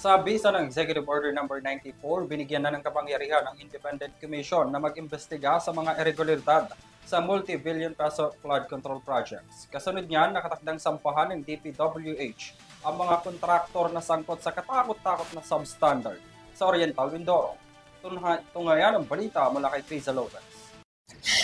Sa bisa ng Executive Order No. 94, binigyan na ng kapangyarihan ng Independent Commission na mag-imbestiga sa mga irregularidad sa multi-billion peso flood control projects. Kasunod niyan, nakatakdang sampahan ng DPWH ang mga kontraktor na sangkot sa katakot-takot na substandard sa Oriental Mindoro. Tungayan ang balita mula kay Criza Lopez.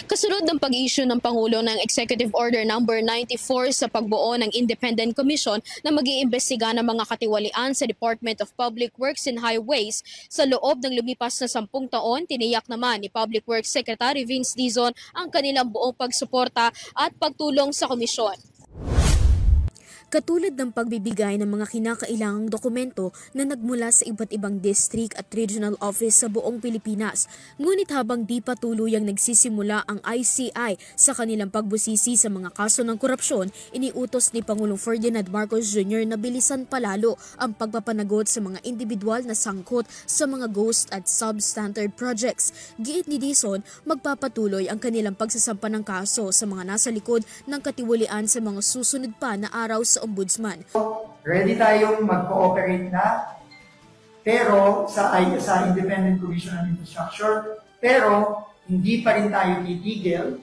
Kasunod ng pag-issue ng Pangulo ng Executive Order No. 94 sa pagbuo ng Independent Commission na mag-iimbestiga ng mga katiwalian sa Department of Public Works and Highways, sa loob ng lumipas na 10 taon, tiniyak naman ni Public Works Secretary Vince Dizon ang kanilang buong pagsuporta at pagtulong sa komisyon. Katulad ng pagbibigay ng mga kinakailangang dokumento na nagmula sa iba't ibang district at regional office sa buong Pilipinas. Ngunit habang di pa tuluyang nagsisimula ang ICI sa kanilang pagbusisi sa mga kaso ng korupsyon, iniutos ni Pangulong Ferdinand Marcos Jr. na bilisan palalo ang pagpapanagot sa mga individual na sangkot sa mga ghost at substandard projects. Giit ni Dizon, magpapatuloy ang kanilang pagsasampa ng kaso sa mga nasa likod ng katiwalian sa mga susunod pa na araw sa Ombudsman. Ready tayong mag-cooperate na, pero sa Independent Commission on Infrastructure, pero hindi pa rin tayo titigil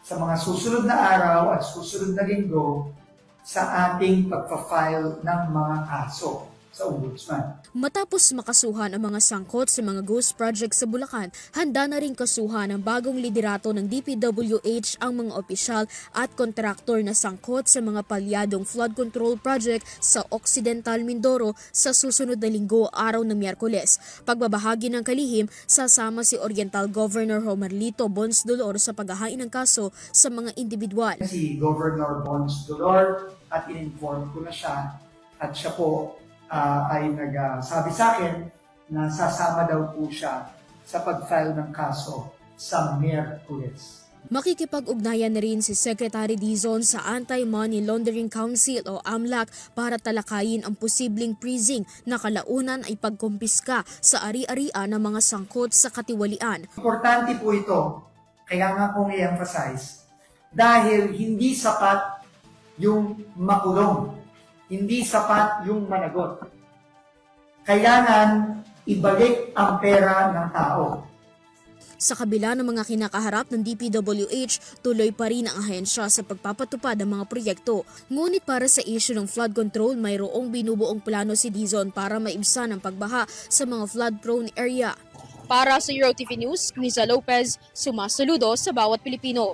sa mga susunod na araw at susunod na linggo sa ating pagpa-file ng mga kaso sa Ombudsman. Matapos makasuhan ang mga sangkot sa mga ghost projects sa Bulacan, handa na rin kasuhan ng bagong liderato ng DPWH ang mga opisyal at kontraktor na sangkot sa mga palyadong flood control project sa Occidental Mindoro sa susunod na linggo, araw ng Miyerkules. Pagbabahagi ng kalihim, sasama si Oriental Governor Romerlito Bons Dolor sa paghahain ng kaso sa mga individual. Si Governor Bons Dolor, at in-inform ko na siya, at siya po ay nagsabi sa akin na sasama daw po siya sa pag-file ng kaso sa Miyerkules. Makikipag-ugnayan na rin si Secretary Dizon sa Anti-Money Laundering Council o AMLAC para talakayin ang posibleng freezing na kalaunan ay pagkumpiska sa ari-arian ng mga sangkot sa katiwalian. Importante po ito, kaya nga kong i-emphasize, dahil hindi sapat yung makulong. Hindi sapat yung managot. Kailangan ibalik ang pera ng tao. Sa kabila ng mga kinakaharap ng DPWH, tuloy pa rin ang ahensya sa pagpapatupad ng mga proyekto. Ngunit para sa issue ng flood control, mayroong binubuong plano si Dizon para maibsan ang pagbaha sa mga flood-prone area. Para sa EuroTV News, Criza Lopez, sumasaludo sa bawat Pilipino.